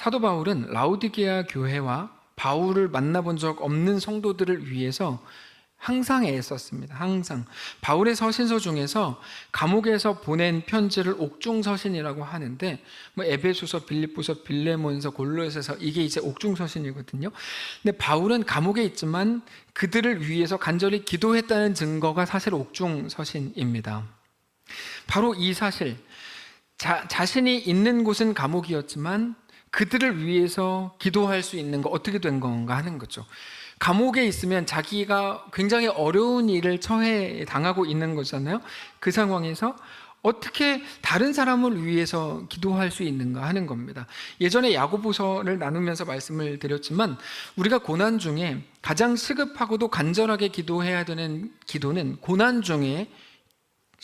사도 바울은 라오디게아 교회와 바울을 만나본 적 없는 성도들을 위해서 항상 애썼습니다. 항상. 바울의 서신서 중에서 감옥에서 보낸 편지를 옥중서신이라고 하는데, 에베소서, 빌립보서, 빌레몬서, 골로새서, 이게 이제 옥중서신이거든요. 근데 바울은 감옥에 있지만 그들을 위해서 간절히 기도했다는 증거가 사실 옥중서신입니다. 바로 이 사실, 자신이 있는 곳은 감옥이었지만 그들을 위해서 기도할 수 있는 거 어떻게 된 건가 하는 거죠. 감옥에 있으면 자기가 굉장히 어려운 일을 당하고 있는 거잖아요. 그 상황에서 어떻게 다른 사람을 위해서 기도할 수 있는가 하는 겁니다. 예전에 야고보서를 나누면서 말씀을 드렸지만, 우리가 고난 중에 가장 시급하고도 간절하게 기도해야 되는 기도는, 고난 중에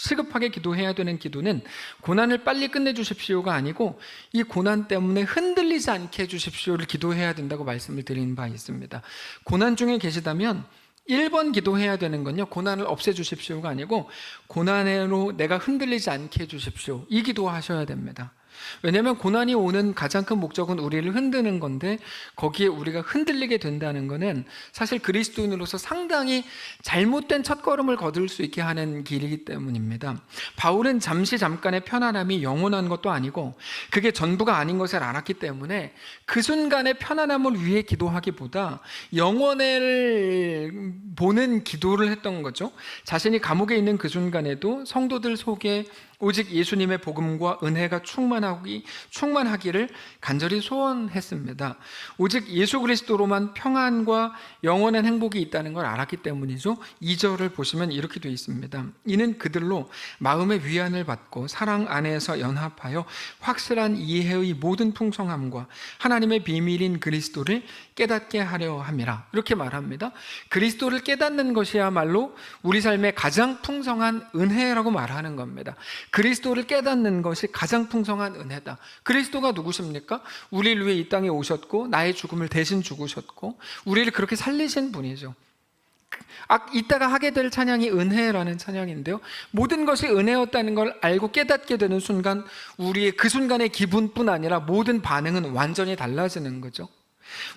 시급하게 기도해야 되는 기도는 고난을 빨리 끝내주십시오가 아니고 이 고난 때문에 흔들리지 않게 해주십시오를 기도해야 된다고 말씀을 드린 바 있습니다. 고난 중에 계시다면 1번 기도해야 되는 건요, 고난을 없애주십시오가 아니고 고난으로 내가 흔들리지 않게 해주십시오, 이 기도하셔야 됩니다. 왜냐하면 고난이 오는 가장 큰 목적은 우리를 흔드는 건데, 거기에 우리가 흔들리게 된다는 것은 사실 그리스도인으로서 상당히 잘못된 첫걸음을 거둘 수 있게 하는 길이기 때문입니다. 바울은 잠깐의 편안함이 영원한 것도 아니고 그게 전부가 아닌 것을 알았기 때문에 그 순간의 편안함을 위해 기도하기보다 영원을 보는 기도를 했던 거죠. 자신이 감옥에 있는 그 순간에도 성도들 속에 오직 예수님의 복음과 은혜가 충만하기를 간절히 소원했습니다. 오직 예수 그리스도로만 평안과 영원한 행복이 있다는 걸 알았기 때문이죠. 2절을 보시면 이렇게 되어 있습니다. 이는 그들로 마음의 위안을 받고 사랑 안에서 연합하여 확실한 이해의 모든 풍성함과 하나님의 비밀인 그리스도를 깨닫게 하려 함이라, 이렇게 말합니다. 그리스도를 깨닫는 것이야말로 우리 삶의 가장 풍성한 은혜라고 말하는 겁니다. 그리스도를 깨닫는 것이 가장 풍성한 은혜다. 그리스도가 누구십니까? 우리를 위해 이 땅에 오셨고 나의 죽음을 대신 죽으셨고 우리를 그렇게 살리신 분이죠. 이따가 하게 될 찬양이 은혜라는 찬양인데요, 모든 것이 은혜였다는 걸 알고 깨닫게 되는 순간 우리의 그 순간의 기분뿐 아니라 모든 반응은 완전히 달라지는 거죠.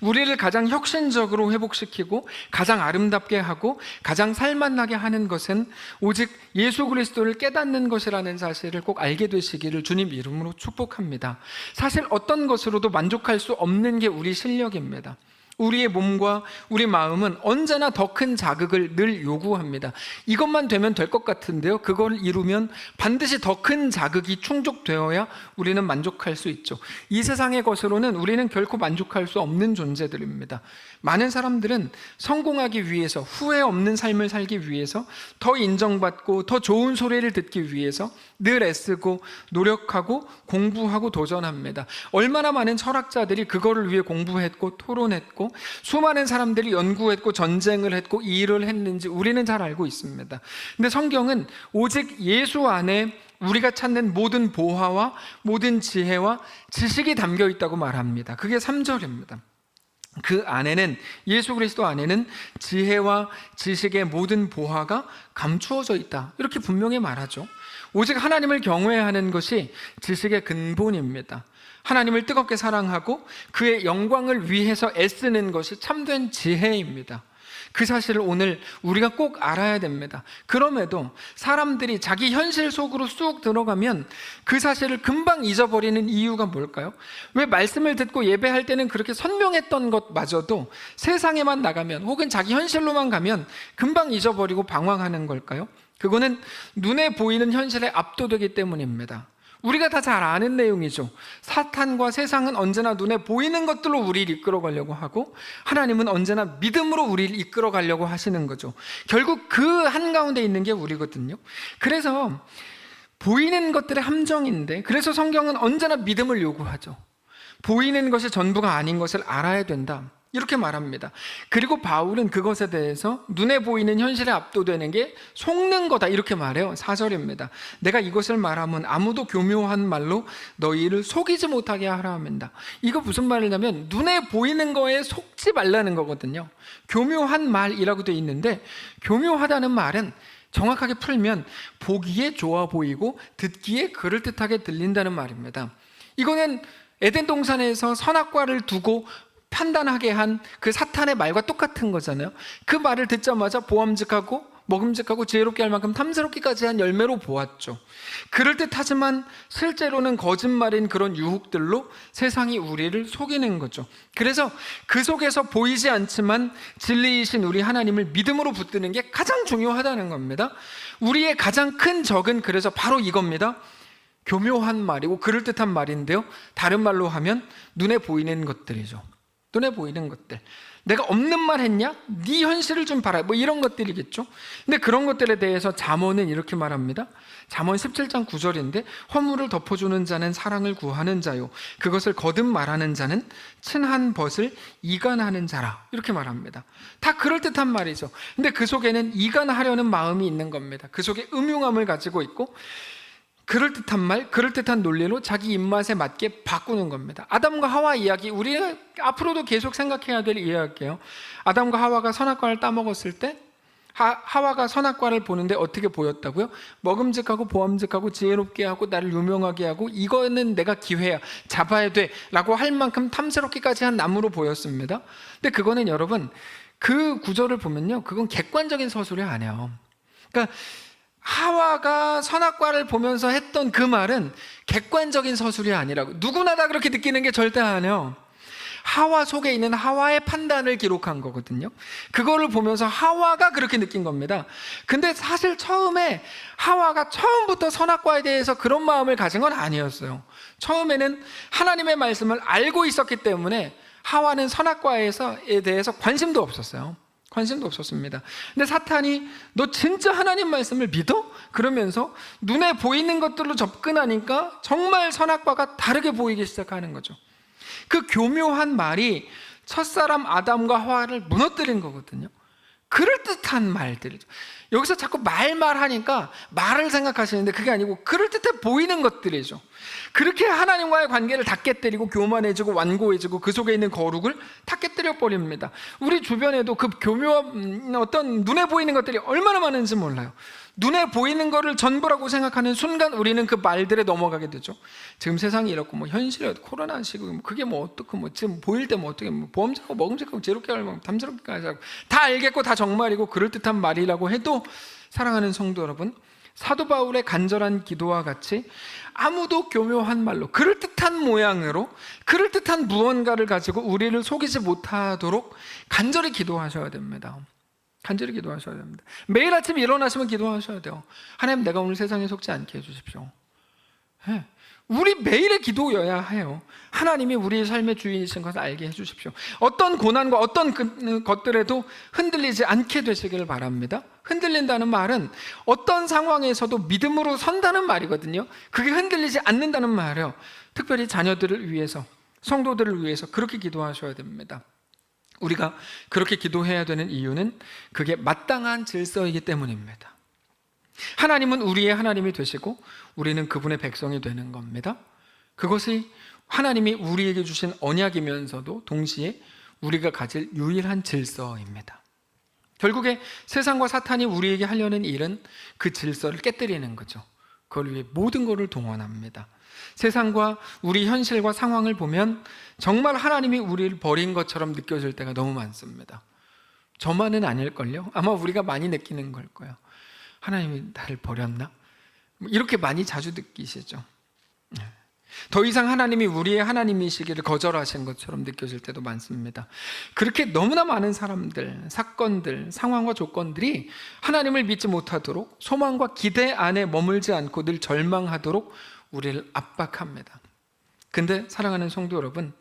우리를 가장 혁신적으로 회복시키고 가장 아름답게 하고 가장 살맛나게 하는 것은 오직 예수 그리스도를 깨닫는 것이라는 사실을 꼭 알게 되시기를 주님 이름으로 축복합니다. 사실 어떤 것으로도 만족할 수 없는 게 우리 실력입니다. 우리의 몸과 우리 마음은 언제나 더 큰 자극을 늘 요구합니다. 이것만 되면 될 것 같은데요, 그걸 이루면 반드시 더 큰 자극이 충족되어야 우리는 만족할 수 있죠. 이 세상의 것으로는 우리는 결코 만족할 수 없는 존재들입니다. 많은 사람들은 성공하기 위해서, 후회 없는 삶을 살기 위해서, 더 인정받고 더 좋은 소리를 듣기 위해서 늘 애쓰고 노력하고 공부하고 도전합니다. 얼마나 많은 철학자들이 그거를 위해 공부했고 토론했고 수많은 사람들이 연구했고 전쟁을 했고 일을 했는지 우리는 잘 알고 있습니다. 근데 성경은 오직 예수 안에 우리가 찾는 모든 보화와 모든 지혜와 지식이 담겨 있다고 말합니다. 그게 3절입니다. 그 안에는, 예수 그리스도 안에는 지혜와 지식의 모든 보화가 감추어져 있다, 이렇게 분명히 말하죠. 오직 하나님을 경외하는 것이 지식의 근본입니다. 하나님을 뜨겁게 사랑하고 그의 영광을 위해서 애쓰는 것이 참된 지혜입니다. 그 사실을 오늘 우리가 꼭 알아야 됩니다. 그럼에도 사람들이 자기 현실 속으로 쑥 들어가면 그 사실을 금방 잊어버리는 이유가 뭘까요? 왜 말씀을 듣고 예배할 때는 그렇게 선명했던 것마저도 세상에만 나가면 혹은 자기 현실로만 가면 금방 잊어버리고 방황하는 걸까요? 그거는 눈에 보이는 현실에 압도되기 때문입니다. 우리가 다 잘 아는 내용이죠. 사탄과 세상은 언제나 눈에 보이는 것들로 우리를 이끌어 가려고 하고 하나님은 언제나 믿음으로 우리를 이끌어 가려고 하시는 거죠. 결국 그 한가운데 있는 게 우리거든요. 그래서 보이는 것들의 함정인데, 그래서 성경은 언제나 믿음을 요구하죠. 보이는 것이 전부가 아닌 것을 알아야 된다, 이렇게 말합니다. 그리고 바울은 그것에 대해서 눈에 보이는 현실에 압도되는 게 속는 거다, 이렇게 말해요. 4절입니다. 내가 이것을 말하면 아무도 교묘한 말로 너희를 속이지 못하게 하라 합니다. 이거 무슨 말이냐면 눈에 보이는 거에 속지 말라는 거거든요. 교묘한 말이라고 되어 있는데, 교묘하다는 말은 정확하게 풀면 보기에 좋아 보이고 듣기에 그럴듯하게 들린다는 말입니다. 이거는 에덴 동산에서 선악과를 두고 판단하게 한 그 사탄의 말과 똑같은 거잖아요. 그 말을 듣자마자 보암직하고 먹음직하고 지혜롭게 할 만큼 탐스럽기까지 한 열매로 보았죠. 그럴듯하지만 실제로는 거짓말인 그런 유혹들로 세상이 우리를 속이는 거죠. 그래서 그 속에서 보이지 않지만 진리이신 우리 하나님을 믿음으로 붙드는 게 가장 중요하다는 겁니다. 우리의 가장 큰 적은 그래서 바로 이겁니다. 교묘한 말이고 그럴듯한 말인데요, 다른 말로 하면 눈에 보이는 것들이죠. 눈에 보이는 것들. 내가 없는 말 했냐? 네 현실을 좀 봐라. 뭐 이런 것들이겠죠. 근데 그런 것들에 대해서 잠언은 이렇게 말합니다. 잠언 17장 9절인데 허물을 덮어주는 자는 사랑을 구하는 자요, 그것을 거듭 말하는 자는 친한 벗을 이간하는 자라. 이렇게 말합니다. 다 그럴듯한 말이죠. 근데 그 속에는 이간하려는 마음이 있는 겁니다. 그 속에 음흉함을 가지고 있고 그럴듯한 말, 그럴듯한 논리로 자기 입맛에 맞게 바꾸는 겁니다. 아담과 하와 이야기, 우리가 앞으로도 계속 생각해야 될 이야기예요. 아담과 하와가 선악과를 따먹었을 때 하와가 선악과를 보는데 어떻게 보였다고요? 먹음직하고 보암직하고 지혜롭게 하고 나를 유명하게 하고 이거는 내가 기회야, 잡아야 돼 라고 할 만큼 탐스럽기까지 한 나무로 보였습니다. 근데 그거는 여러분, 그 구절을 보면요, 그건 객관적인 서술이 아니에요. 그러니까 하와가 선악과를 보면서 했던 그 말은 객관적인 서술이 아니라고. 누구나 다 그렇게 느끼는 게 절대 아니에요. 하와 속에 있는 하와의 판단을 기록한 거거든요. 그거를 보면서 하와가 그렇게 느낀 겁니다. 근데 사실 처음에 하와가 처음부터 선악과에 대해서 그런 마음을 가진 건 아니었어요. 처음에는 하나님의 말씀을 알고 있었기 때문에 하와는 선악과에 대해서 관심도 없었어요. 관심도 없었습니다. 근데 사탄이 너 진짜 하나님 말씀을 믿어? 그러면서 눈에 보이는 것들로 접근하니까 정말 선악과가 다르게 보이기 시작하는 거죠. 그 교묘한 말이 첫사람 아담과 하와를 무너뜨린 거거든요. 그럴듯한 말들이죠. 여기서 자꾸 말하니까 말을 생각하시는데 그게 아니고 그럴듯해 보이는 것들이죠. 그렇게 하나님과의 관계를 다 깨뜨리고 교만해지고 완고해지고 그 속에 있는 거룩을 다 깨뜨려 버립니다. 우리 주변에도 그 교묘한 어떤 눈에 보이는 것들이 얼마나 많은지 몰라요. 눈에 보이는 거를 전부라고 생각하는 순간 우리는 그 말들에 넘어가게 되죠. 지금 세상이 이렇고 뭐 현실이 코로나 시국 그게 뭐 어떻고 뭐 지금 보일 때 뭐 어떻게 뭐 보험직하고 먹음직하고 제롭게 하고 담스럽게까지 하고 다 알겠고 다 정말이고 그럴듯한 말이라고 해도, 사랑하는 성도 여러분, 사도 바울의 간절한 기도와 같이 아무도 교묘한 말로 그럴듯한 모양으로 그럴듯한 무언가를 가지고 우리를 속이지 못하도록 간절히 기도하셔야 됩니다. 간절히 기도하셔야 됩니다. 매일 아침 일어나시면 기도하셔야 돼요. 하나님, 내가 오늘 세상에 속지 않게 해주십시오. 네. 우리 매일의 기도여야 해요. 하나님이 우리의 삶의 주인이신 것을 알게 해주십시오. 어떤 고난과 어떤 것들에도 흔들리지 않게 되시기를 바랍니다. 흔들린다는 말은 어떤 상황에서도 믿음으로 선다는 말이거든요. 그게 흔들리지 않는다는 말이에요. 특별히 자녀들을 위해서, 성도들을 위해서 그렇게 기도하셔야 됩니다. 우리가 그렇게 기도해야 되는 이유는 그게 마땅한 질서이기 때문입니다. 하나님은 우리의 하나님이 되시고 우리는 그분의 백성이 되는 겁니다. 그것이 하나님이 우리에게 주신 언약이면서도 동시에 우리가 가질 유일한 질서입니다. 결국에 세상과 사탄이 우리에게 하려는 일은 그 질서를 깨뜨리는 거죠. 그걸 위해 모든 것을 동원합니다. 세상과 우리 현실과 상황을 보면 정말 하나님이 우리를 버린 것처럼 느껴질 때가 너무 많습니다. 저만은 아닐걸요? 아마 우리가 많이 느끼는 걸 거예요. 하나님이 나를 버렸나? 이렇게 많이 자주 느끼시죠. 더 이상 하나님이 우리의 하나님이시기를 거절하신 것처럼 느껴질 때도 많습니다. 그렇게 너무나 많은 사람들, 사건들, 상황과 조건들이 하나님을 믿지 못하도록 소망과 기대 안에 머물지 않고 늘 절망하도록 우리를 압박합니다. 근데 사랑하는 성도 여러분,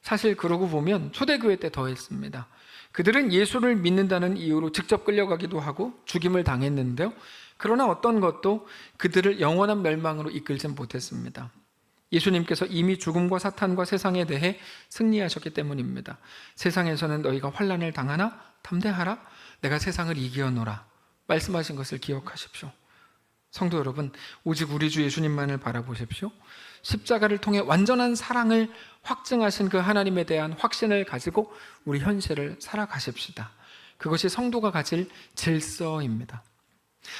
사실 그러고 보면 초대교회 때 더했습니다. 그들은 예수를 믿는다는 이유로 직접 끌려가기도 하고 죽임을 당했는데요, 그러나 어떤 것도 그들을 영원한 멸망으로 이끌진 못했습니다. 예수님께서 이미 죽음과 사탄과 세상에 대해 승리하셨기 때문입니다. 세상에서는 너희가 환난을 당하나 담대하라, 내가 세상을 이기었노라 말씀하신 것을 기억하십시오. 성도 여러분, 오직 우리 주 예수님만을 바라보십시오. 십자가를 통해 완전한 사랑을 확증하신 그 하나님에 대한 확신을 가지고 우리 현실을 살아가십시다. 그것이 성도가 가질 질서입니다.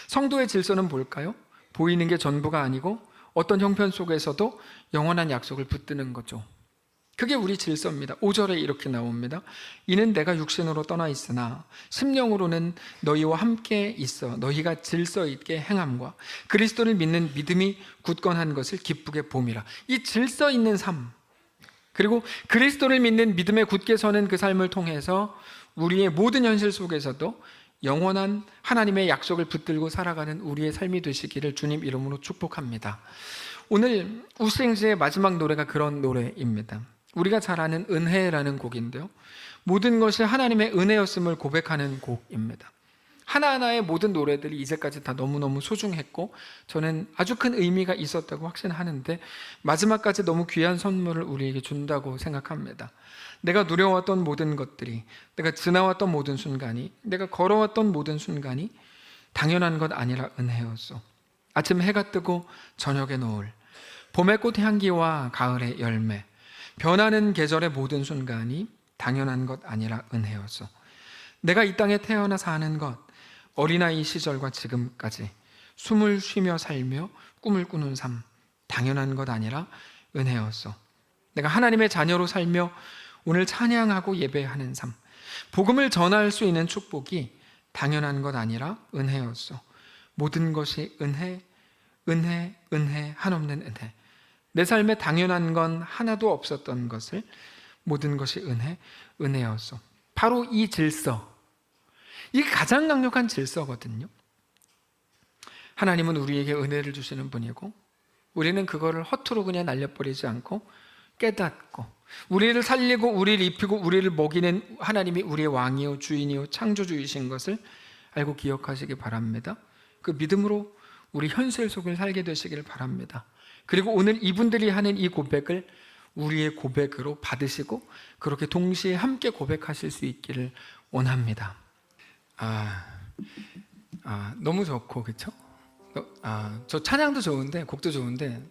성도의 질서는 뭘까요? 보이는 게 전부가 아니고 어떤 형편 속에서도 영원한 약속을 붙드는 거죠. 그게 우리 질서입니다. 5절에 이렇게 나옵니다. 이는 내가 육신으로 떠나 있으나 심령으로는 너희와 함께 있어 너희가 질서 있게 행함과 그리스도를 믿는 믿음이 굳건한 것을 기쁘게 봄이라. 이 질서 있는 삶, 그리고 그리스도를 믿는 믿음에 굳게 서는 그 삶을 통해서 우리의 모든 현실 속에서도 영원한 하나님의 약속을 붙들고 살아가는 우리의 삶이 되시기를 주님 이름으로 축복합니다. 오늘 우스행지의 마지막 노래가 그런 노래입니다. 우리가 잘 아는 은혜라는 곡인데요, 모든 것이 하나님의 은혜였음을 고백하는 곡입니다. 하나하나의 모든 노래들이 이제까지 다 너무너무 소중했고 저는 아주 큰 의미가 있었다고 확신하는데 마지막까지 너무 귀한 선물을 우리에게 준다고 생각합니다. 내가 누려왔던 모든 것들이, 내가 지나왔던 모든 순간이, 내가 걸어왔던 모든 순간이 당연한 것 아니라 은혜였어. 아침 해가 뜨고 저녁의 노을, 봄의 꽃 향기와 가을의 열매, 변하는 계절의 모든 순간이 당연한 것 아니라 은혜였어. 내가 이 땅에 태어나 사는 것, 어린아이 시절과 지금까지 숨을 쉬며 살며 꿈을 꾸는 삶, 당연한 것 아니라 은혜였어. 내가 하나님의 자녀로 살며 오늘 찬양하고 예배하는 삶, 복음을 전할 수 있는 축복이 당연한 것 아니라 은혜였어. 모든 것이 은혜, 은혜, 은혜, 한없는 은혜. 내 삶에 당연한 건 하나도 없었던 것을 모든 것이 은혜, 은혜였어. 바로 이 질서, 이게 가장 강력한 질서거든요. 하나님은 우리에게 은혜를 주시는 분이고 우리는 그거를 허투루 그냥 날려버리지 않고 깨닫고 우리를 살리고 우리를 입히고 우리를 먹이는 하나님이 우리의 왕이요 주인이요 창조주이신 것을 알고 기억하시기 바랍니다. 그 믿음으로 우리 현실 속을 살게 되시기를 바랍니다. 그리고 오늘 이분들이 하는 이 고백을 우리의 고백으로 받으시고 그렇게 동시에 함께 고백하실 수 있기를 원합니다. 너무 좋고, 그렇죠? 저 찬양도 좋은데 곡도 좋은데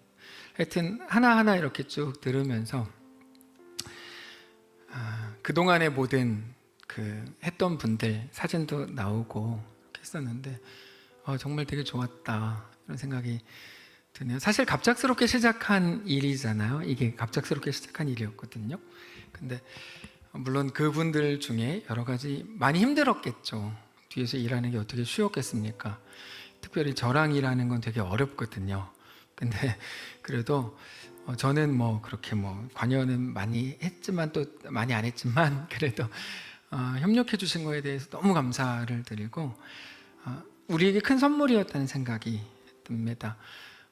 하여튼 하나하나 이렇게 쭉 들으면서 그동안의 모든 했던 분들 사진도 나오고 했었는데 정말 되게 좋았다 이런 생각이 드네요. 사실 갑작스럽게 시작한 일이잖아요. 이게 갑작스럽게 시작한 일이었거든요. 근데 물론 그분들 중에 여러 가지 많이 힘들었겠죠. 뒤에서 일하는 게 어떻게 쉬웠겠습니까? 특별히 저랑 일하는 건 되게 어렵거든요. 근데 그래도 저는 그렇게 관여는 많이 했지만 또 많이 안 했지만 그래도 협력해 주신 거에 대해서 너무 감사를 드리고 우리에게 큰 선물이었다는 생각이 듭니다.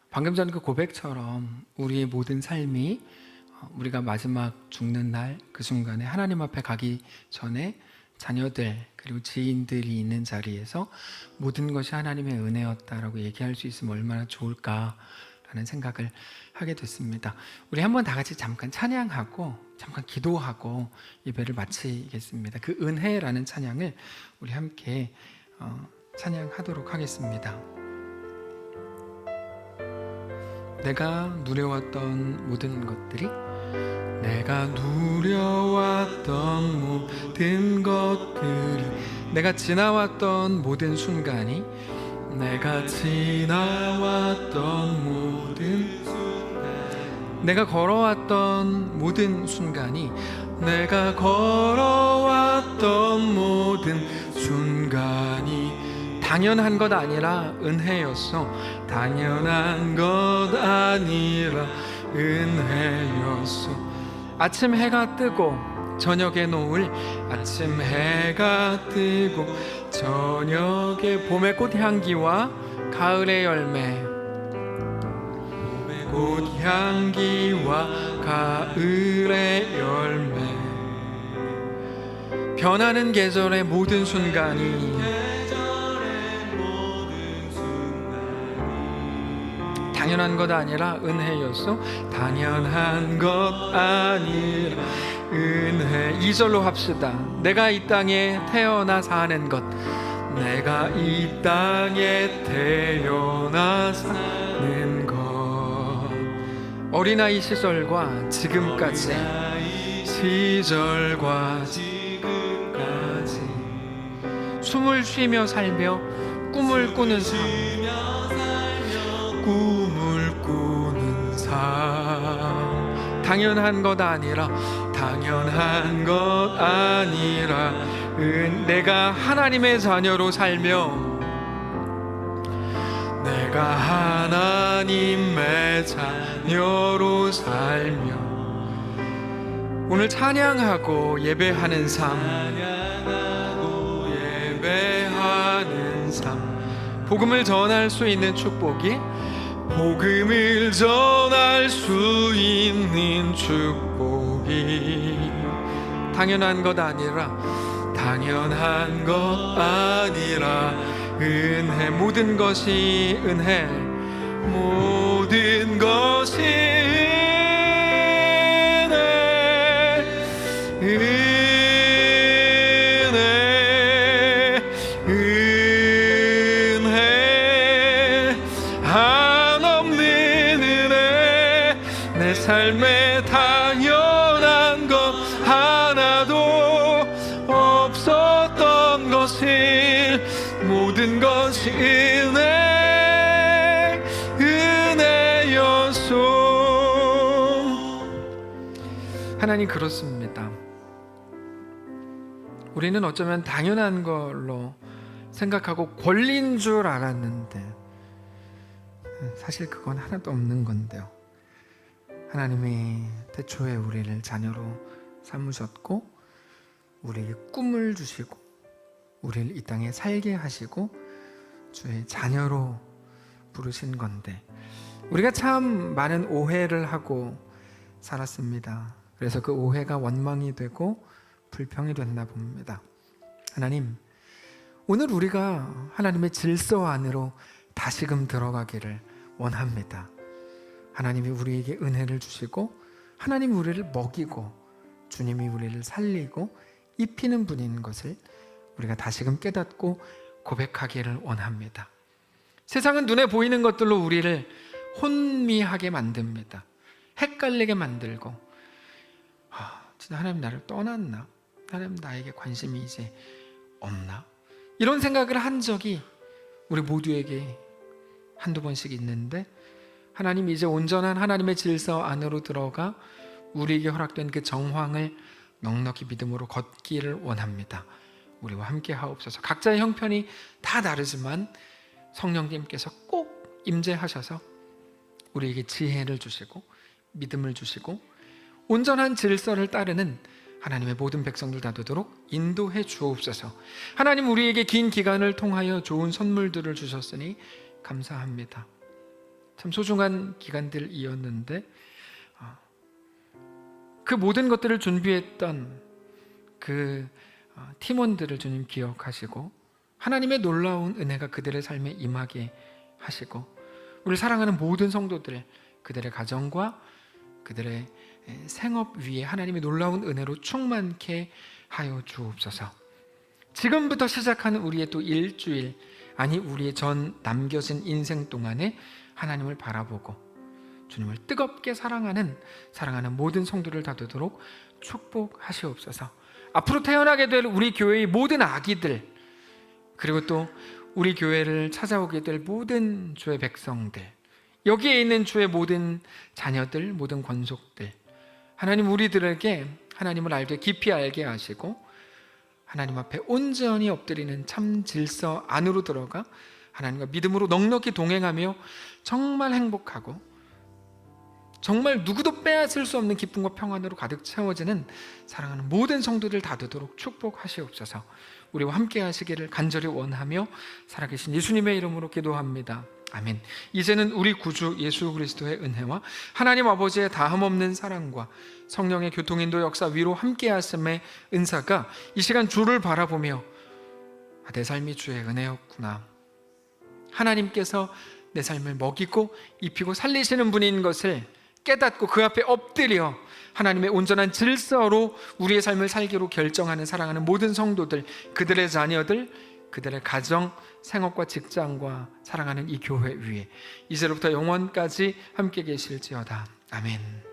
방금 전 그 고백처럼 우리의 모든 삶이 우리가 마지막 죽는 날 그 순간에 하나님 앞에 가기 전에 자녀들 그리고 지인들이 있는 자리에서 모든 것이 하나님의 은혜였다라고 얘기할 수 있으면 얼마나 좋을까라는 생각을 하게 됐습니다. 우리 한번 다 같이 잠깐 찬양하고 잠깐 기도하고 예배를 마치겠습니다. 그 은혜라는 찬양을 우리 함께 찬양하도록 하겠습니다. 내가 누려왔던 모든 것들이, 내가 누려왔던 모든 것들이, 내가 지나왔던 모든 순간이, 내가 지나왔던 모든 순간, 내가 걸어왔던 모든 순간이, 내가 걸어왔던 모든 순간이 당연한 것 아니라 은혜였어. 당연한 것 아니라 은혜였어. 아침 해가 뜨고 저녁에 노을, 아침 해가 뜨고 저녁에 봄의 꽃 향기와 가을의 열매, 봄의 꽃 향기와 가을의 열매, 변하는 계절의 모든 순간이 당연한 것 아니라 은혜였어. 당연한 것 아니라 은혜. 2절로 합시다. 내가 이 땅에 태어나 사는 것, 내가 이 땅에 태어나 사는 것, 어린아이 시절과 지금까지, 시절과 지금까지 숨을 쉬며 살며 꿈을 꾸는 삶, 꿈을 꾸는 삶, 당연한 것 아니라 당연한 것 아니라 내가 하나님의 자녀로 살며 내가 하나님의 자녀로 살며 오늘 찬양하고 예배하는 삶, 복음을 전할 수 있는 축복이 복음을 전할 수 있는 축복이 당연한 것 아니라 당연한 것 아니라 은혜, 모든 것이 은혜, 모든 것이 삶에 당연한 것 하나도 없었던 것을 모든 것이 은혜였소. 하나님 그렇습니다. 우리는 어쩌면 당연한 걸로 생각하고 권리인 줄 알았는데 사실 그건 하나도 없는 건데요. 하나님이 태초에 우리를 자녀로 삼으셨고 우리에게 꿈을 주시고 우리를 이 땅에 살게 하시고 주의 자녀로 부르신 건데 우리가 참 많은 오해를 하고 살았습니다. 그래서 그 오해가 원망이 되고 불평이 됐나 봅니다. 하나님, 오늘 우리가 하나님의 질서 안으로 다시금 들어가기를 원합니다. 하나님이 우리에게 은혜를 주시고 하나님이 우리를 먹이고 주님이 우리를 살리고 입히는 분인 것을 우리가 다시금 깨닫고 고백하기를 원합니다. 세상은 눈에 보이는 것들로 우리를 혼미하게 만듭니다. 헷갈리게 만들고 진짜 하나님 나를 떠났나? 하나님 나에게 관심이 이제 없나? 이런 생각을 한 적이 우리 모두에게 한두 번씩 있는데 하나님 이제 온전한 하나님의 질서 안으로 들어가 우리에게 허락된 그 정황을 넉넉히 믿음으로 걷기를 원합니다. 우리와 함께 하옵소서. 각자의 형편이 다 다르지만 성령님께서 꼭 임재하셔서 우리에게 지혜를 주시고 믿음을 주시고 온전한 질서를 따르는 하나님의 모든 백성들 다 되도록 인도해 주옵소서. 하나님 우리에게 긴 기간을 통하여 좋은 선물들을 주셨으니 감사합니다. 참 소중한 기간들이었는데 그 모든 것들을 준비했던 그 팀원들을 주님 기억하시고 하나님의 놀라운 은혜가 그들의 삶에 임하게 하시고 우리 사랑하는 모든 성도들 그들의 가정과 그들의 생업 위에 하나님의 놀라운 은혜로 충만케 하여 주옵소서. 지금부터 시작하는 우리의 또 일주일 아니 우리의 전 남겨진 인생 동안에 하나님을 바라보고 주님을 뜨겁게 사랑하는 모든 성도를 다 되도록 축복하시옵소서. 앞으로 태어나게 될 우리 교회의 모든 아기들 그리고 또 우리 교회를 찾아오게 될 모든 주의 백성들 여기에 있는 주의 모든 자녀들 모든 권속들 하나님 우리들에게 하나님을 알게 깊이 알게 하시고 하나님 앞에 온전히 엎드리는 참 질서 안으로 들어가 하나님과 믿음으로 넉넉히 동행하며 정말 행복하고 정말 누구도 빼앗을 수 없는 기쁨과 평안으로 가득 채워지는 사랑하는 모든 성도들 다 되도록 축복하시옵소서. 우리와 함께 하시기를 간절히 원하며 살아계신 예수님의 이름으로 기도합니다. 아멘. 이제는 우리 구주 예수 그리스도의 은혜와 하나님 아버지의 다함없는 사랑과 성령의 교통인도 역사 위로 함께 하심의 은사가 이 시간 주를 바라보며 내 삶이 주의 은혜였구나. 하나님께서 내 삶을 먹이고 입히고 살리시는 분인 것을 깨닫고 그 앞에 엎드려 하나님의 온전한 질서로 우리의 삶을 살기로 결정하는 사랑하는 모든 성도들 그들의 자녀들 그들의 가정 생업과 직장과 사랑하는 이 교회 위에 이제로부터 영원까지 함께 계실지어다. 아멘.